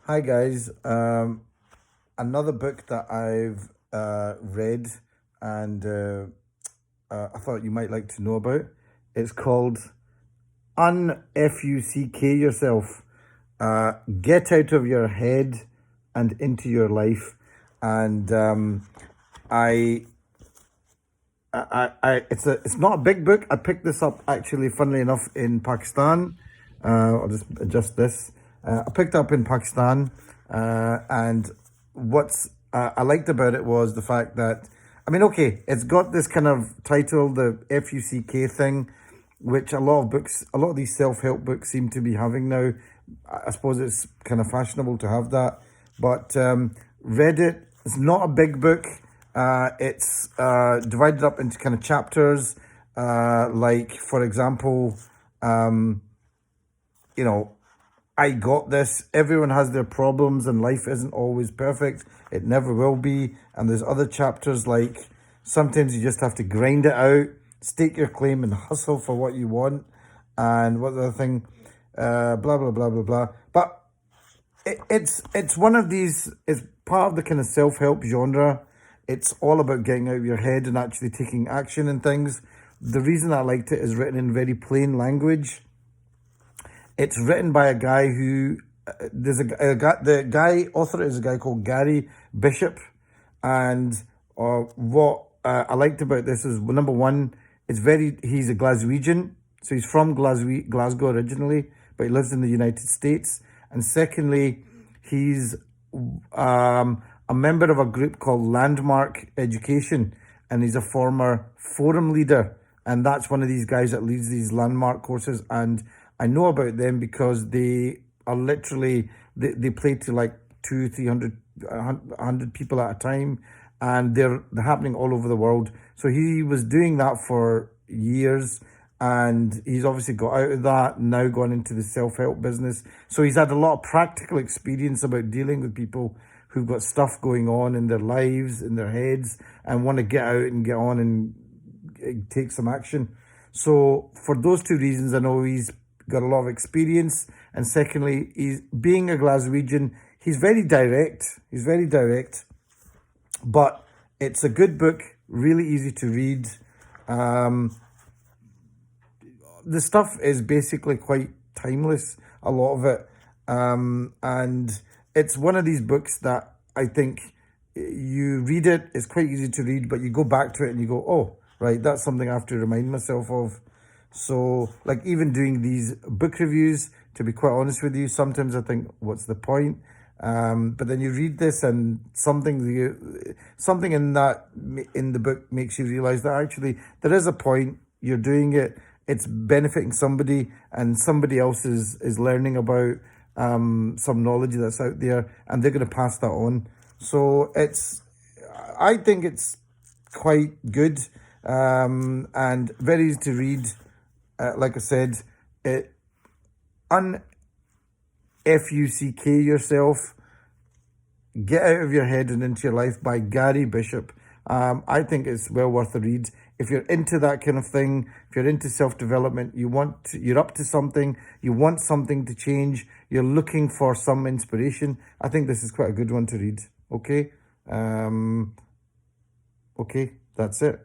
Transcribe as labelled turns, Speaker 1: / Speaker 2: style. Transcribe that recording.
Speaker 1: Hi guys. Another book that I've read and I thought you might like to know about. It's called Unfuck Yourself. Get out of your head and into your life. And I, it's not a big book. I picked this up actually, funnily enough, in Pakistan. I'll just adjust this. I picked up in Pakistan, and what's I liked about it was the fact that, I mean, okay, it's got this kind of title, the FUCK thing, which a lot of books, a lot of these self-help books seem to be having now. I suppose it's kind of fashionable to have that, but read it. It's not a big book. It's divided up into kind of chapters. Like, for example, you know, I got this. Everyone has their problems and life isn't always perfect. It never will be. And there's other chapters like sometimes you just have to grind it out, stake your claim and hustle for what you want. And what the other thing, blah, blah, blah, blah, blah. But it's one of these, it's part of the kind of self-help genre. It's all about getting out of your head and actually taking action and things. The reason I liked it is written in very plain language. It's written by a guy who there's a guy. The guy author is a guy called Gary Bishop, and what I liked about this is, well, number one, he's a Glaswegian, so he's from Glasgow originally, but he lives in the United States. And secondly, he's a member of a group called Landmark Education, and he's a former forum leader, and that's one of these guys that leads these landmark courses. And I know about them because they are literally, they play to like 300, 100 people at a time, and they're happening all over the world. So he was doing that for years, and he's obviously got out of that, now gone into the self-help business. So he's had a lot of practical experience about dealing with people who've got stuff going on in their lives, in their heads, and want to get out and get on and take some action. So for those two reasons, I know he's got a lot of experience. And secondly, he's being a Glaswegian, he's very direct. He's very direct, but it's a good book, really easy to read. The stuff is basically quite timeless, a lot of it. And it's one of these books that I think you read it, it's quite easy to read, but you go back to it and you go, oh, right, that's something I have to remind myself of. So, like, even doing these book reviews, to be quite honest with you, sometimes I think, what's the point? But then you read this and something in the book makes you realize that actually there is a point. You're doing it, it's benefiting somebody, and somebody else is learning about some knowledge that's out there, and they're going to pass that on. So I think it's quite good, and very easy to read. Like I said, unfuck yourself, get out of your head and into your life by Gary Bishop. I think it's well worth a read. If you're into that kind of thing, if you're into self-development, you're up to something, you want something to change, you're looking for some inspiration, I think this is quite a good one to read. Okay? Okay, that's it.